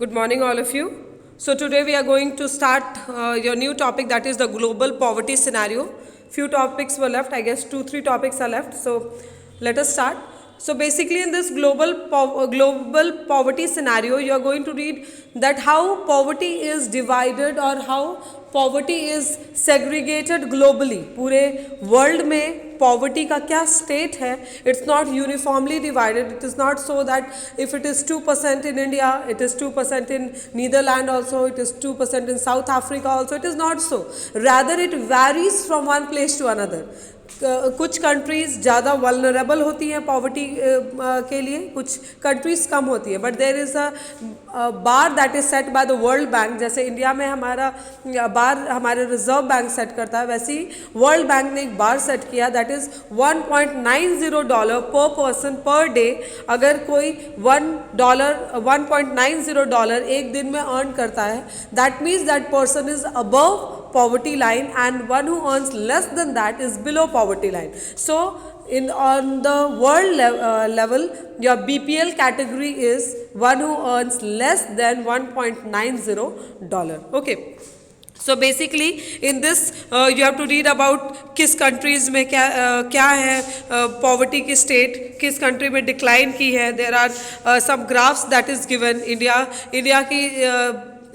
Good morning, all of you. So today we are going to start your new topic, that is the global poverty scenario. Few topics were left, I guess 3 topics are left. So let us start. So basically, in this global poverty scenario, you are going to read that how poverty is divided or how poverty is segregated globally. पूरे world में poverty का क्या state है? It's not uniformly divided. It is not so that if it is 2% in India, it is 2% in Netherlands also, it is 2% in South Africa also. It is not so. Rather, it varies from one place to another. कुछ countries ज़्यादा vulnerable होती हैं poverty के लिए, कुछ countries कम होती है. But there is a bar that is set by the world bank. जैसे इंडिया में हमारा बार हमारे रिजर्व बैंक सेट करता है, वैसे ही वर्ल्ड बैंक ने एक बार सेट किया दैट इज़ $1.90 पर पर्सन पर डे. अगर कोई $1.90 एक दिन में अर्न करता है, that means that person is above poverty line, and one who earns less than that is below poverty line. So on the world level, your BPL category is one who earns less than $1.90. Okay. So basically in this you have to read about किस countries में क्या है poverty की state, किस country में decline की है. There are some graphs that is given. India की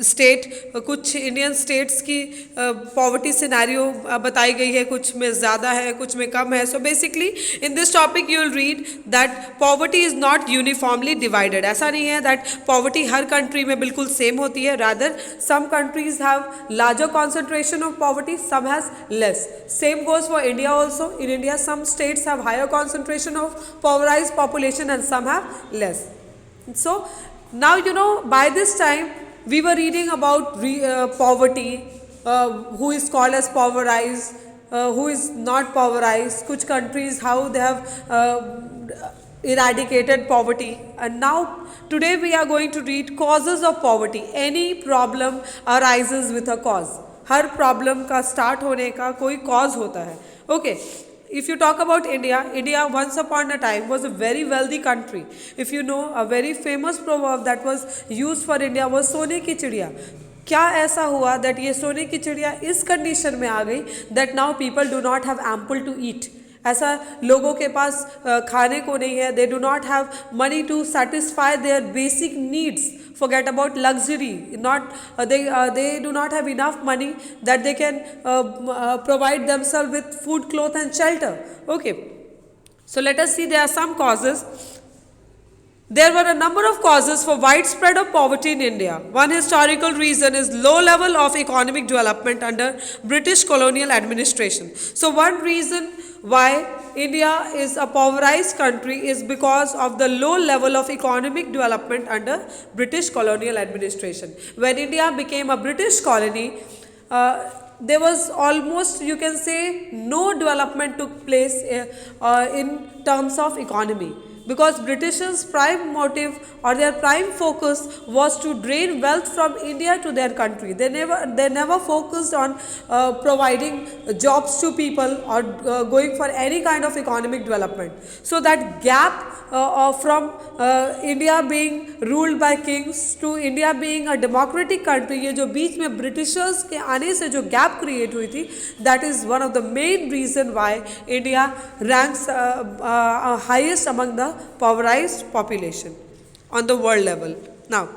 स्टेट, कुछ इंडियन स्टेट्स की पॉवर्टी सिनेरियो बताई गई है, कुछ में ज़्यादा है, कुछ में कम है. So basically in this topic you will read that poverty is not uniformly divided. ऐसा नहीं है दैट पॉवर्टी हर कंट्री में बिल्कुल सेम होती है. Rather some countries have larger concentration of poverty, some has less. Same goes for India also. In India some states have higher concentration of poverised population and some have less. So now by this time we were reading about poverty, who is called as pulverized, who is not pulverized, कुछ countries how they have eradicated poverty. And now today we are going to read causes of poverty. Any problem arises with a cause. Her problem का start होने का कोई cause होता है. Okay. If you talk about India, India once upon a time was a very wealthy country. If you know, a very famous proverb that was used for India was सोने की चिड़िया. क्या ऐसा हुआ that ये सोने की चिड़िया इस कंडीशन में आ गई that now people do not have ample to eat. ऐसा लोगों के पास खाने को नहीं है. They do not have money to satisfy their basic needs. Forget about luxury. They do not have enough money that they can provide themselves with food, cloth, and shelter. Okay. So let us see. There are some causes. There were a number of causes for widespread of poverty in India. One historical reason is low level of economic development under British colonial administration. So one reason why India is a pulverized country is because of the low level of economic development under British colonial administration. When India became a British colony, there was almost, you can say, no development took place in terms of economy. Because Britishers' prime motive or their prime focus was to drain wealth from India to their country. They never focused on providing jobs to people or going for any kind of economic development. So that gap from India being ruled by kings to India being a democratic country, ये जो बीच में Britishers के आने से जो gap create हुई थी, that is one of the main reason why India ranks highest among the pulverized population on the world level. Now,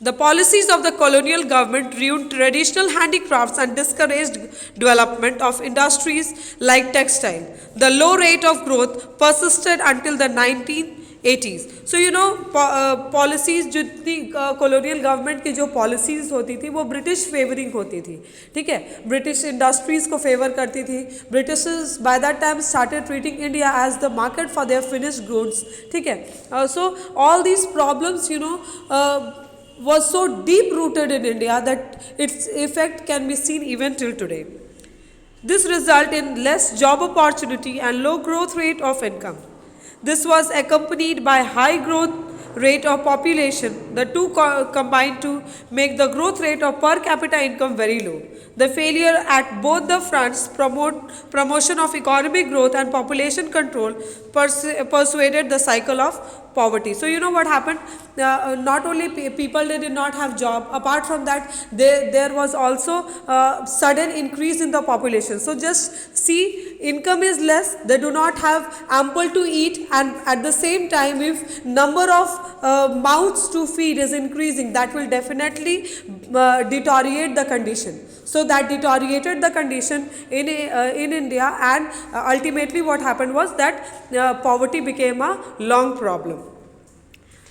the policies of the colonial government ruined traditional handicrafts and discouraged development of industries like textile. The low rate of growth persisted until the 1980s. So policies जितनी colonial government की जो policies होती थी वो British favoring होती थी. ठीक है, British industries को favor करती थी. Britishers by that time started treating India as the market for their finished goods. ठीक है, so all these problems was so deep rooted in India that its effect can be seen even till today. This resulted in less job opportunity and low growth rate of income. This was accompanied by high growth rate of population, the two combine to make the growth rate of per capita income very low. The failure at both the fronts, promotion of economic growth and population control, persuaded the cycle of poverty. So you know what happened? Not only people, they did not have job. Apart from that, there was also sudden increase in the population. So just see, income is less, they do not have ample to eat, and at the same time, if number of mouths to feed is increasing, that will definitely deteriorate the condition. So that deteriorated the condition in India, and ultimately what happened was that poverty became a long problem.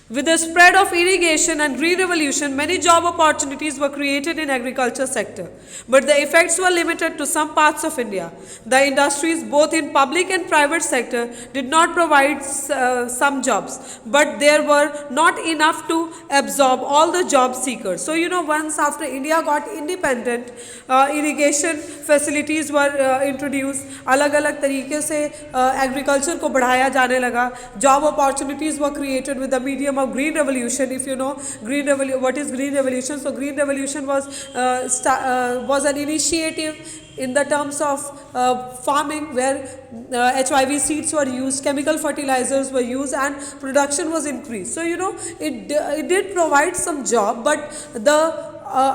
With the spread of irrigation and green revolution, many job opportunities were created in agriculture sector, but the effects were limited to some parts of India. The industries, both in public and private sector, did not provide some jobs, but there were not enough to absorb all the job seekers. So you know, once after India got independent, irrigation facilities were introduced, अलग अलग तरीके से agriculture को बढ़ाया जाने लगा, job opportunities were created with the medium of green revolution. If you know what is green revolution, so green revolution was an initiative in the terms of farming, where HIV seeds were used, chemical fertilizers were used, and production was increased. So you know, it did provide some job, but the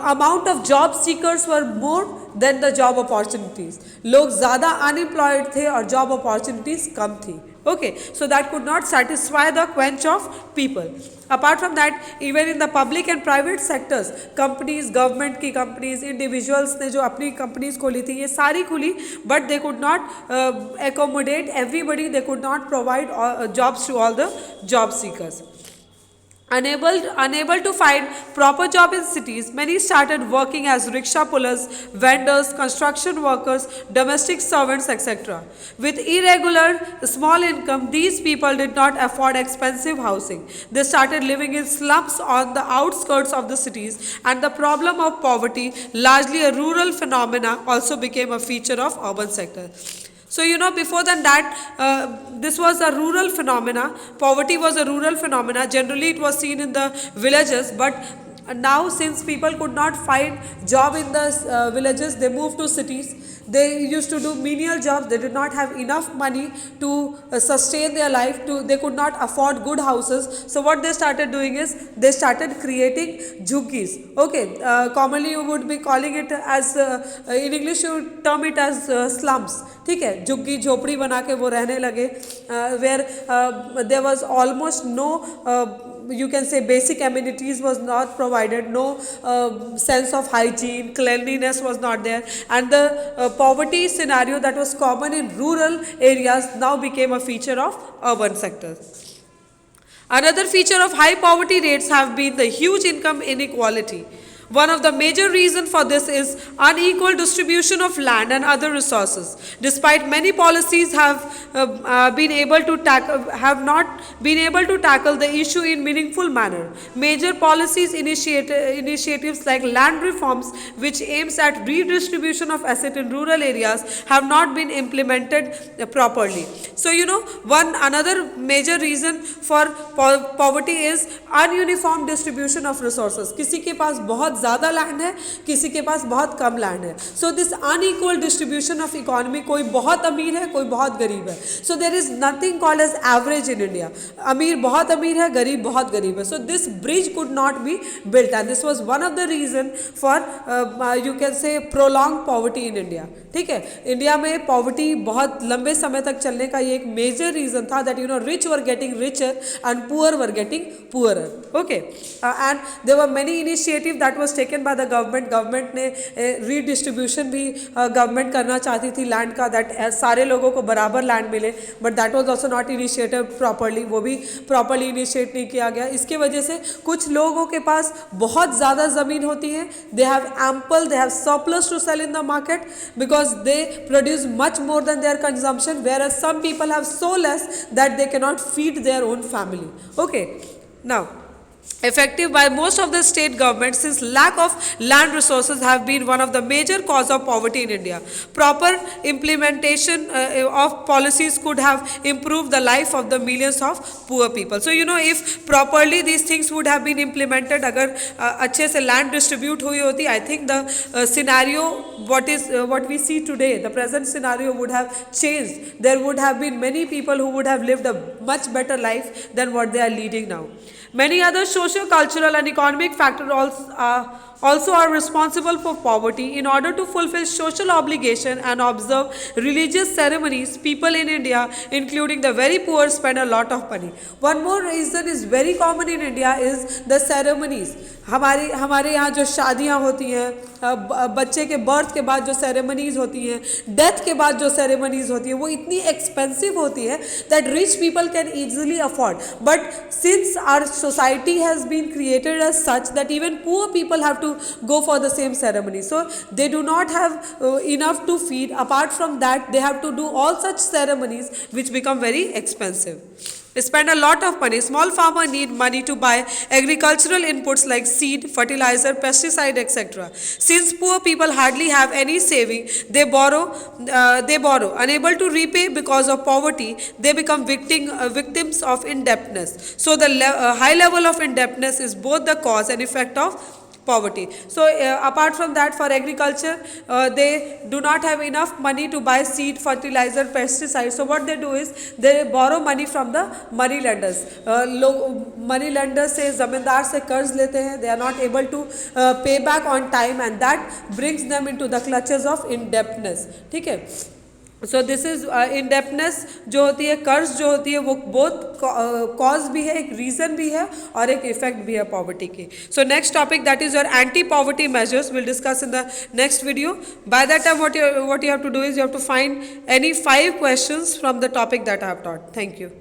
amount of job seekers were more than the job opportunities. लोग ज़्यादा unemployed थे और job opportunities कम थी. Okay, so that could not satisfy the quench of people. Apart from that, even in the public and private sectors, companies, government की companies, individuals ने जो अपनी companies खोली थी, ये सारी खुली, but they could not accommodate everybody, they could not provide jobs to all the job seekers. Unable to find proper job in cities, many started working as rickshaw pullers, vendors, construction workers, domestic servants, etc. With irregular small income, these people did not afford expensive housing. They started living in slums on the outskirts of the cities, and the problem of poverty, largely a rural phenomena, also became a feature of urban sector. So you know, before than that, this was a rural phenomena. Poverty was a rural phenomena. Generally, it was seen in the villages, but now since people could not find job in the villages, they moved to cities. They used to do menial jobs. They did not have enough money to sustain their life. They could not afford good houses. So what they started doing is they started creating jhuggis. Okay, commonly you would be calling it as in English you would term it as slums. ठीक है, झुग्गी झोपड़ी बना के वो रहने लगे, where there was almost no you can say basic amenities was not provided, no sense of hygiene, cleanliness was not there, and the poverty scenario that was common in rural areas now became a feature of urban sectors. Another feature of high poverty rates have been the huge income inequality. One of the major reasons for this is unequal distribution of land and other resources. Despite many policies have not been able to tackle the issue in meaningful manner. Major policies initiatives like land reforms, which aims at redistribution of assets in rural areas, have not been implemented properly. So you know, another major reason for poverty is ununiform distribution of resources. किसी के पास बहुत ज़्यादा land है, किसी के पास बहुत कम land है. So this unequal distribution of economy, कोई बहुत अमीर है, कोई बहुत गरीब है. So there is nothing called as average in India. अमीर बहुत अमीर है, गरीब बहुत गरीब है. So this bridge could not be built, and this was one of the reason for you can say prolong poverty in India. ठीक है, इंडिया में पॉवर्टी बहुत लंबे समय तक चलने का ये एक मेजर रीजन था, that you know rich were getting richer and poor were getting poorer. Okay, and there were many initiative that was taken by the government. Government ने रीडिस्ट्रीब्यूशन भी गवर्नमेंट करना चाहती थी लैंड का, दैट सारे लोगों को बराबर लैंड मिले, but that was also not initiated properly. वो भी प्रॉपर्ली इनिशिएट नहीं किया गया. इसके वजह से कुछ लोगों के पास बहुत ज़्यादा ज़मीन होती है, they have ample, they have surplus to sell in the market because they produce much more than their consumption, whereas some people have so less that they cannot feed their own family. Okay, now effective by most of the state governments, since lack of land resources have been one of the major cause of poverty in India. Proper implementation of policies could have improved the life of the millions of poor people. So if properly these things would have been implemented, agar अच्छे से land distribute हुई होती, I think the scenario what we see today, the present scenario would have changed. There would have been many people who would have lived a much better life than what they are leading now. Many other social, cultural and economic factors also are responsible for poverty. In order to fulfill social obligation and observe religious ceremonies, people in India, including the very poor, spend a lot of money. One more reason is very common in India is the ceremonies. हमारे यहाँ जो शादियाँ होती हैं, बच्चे के birth के बाद जो सेरेमनीज होती हैं, डेथ के बाद जो सेरेमनीज होती है, वो इतनी एक्सपेंसिव होती है that rich people can easily afford. But since our society has been created as such that even poor people have to go for the same ceremony, so they do not have enough to feed. Apart from that, they have to do all such ceremonies which become very expensive. They spend a lot of money. Small farmers need money to buy agricultural inputs like seed, fertilizer, pesticide, etc. Since poor people hardly have any saving, they borrow. Unable to repay because of poverty, they become victims of indebtedness. So the high level of indebtedness is both the cause and effect of poverty. So apart from that, for agriculture, they do not have enough money to buy seed, fertilizer, pesticides. So what they do is they borrow money from the money lenders. Money lenders से जमींदार से कर्ज लेते हैं. They are not able to pay back on time, and that brings them into the clutches of indebtedness. ठीक है. So this is indebtedness जो होती है, कर्ज जो होती है, वो बहुत कॉज भी है, एक रीज़न भी है और एक इफेक्ट भी है पॉवर्टी की. So next topic that is your anti poverty measures will discuss in the next video. By that time what you have to do is you have to find any 5 questions from the topic that I have taught. Thank you.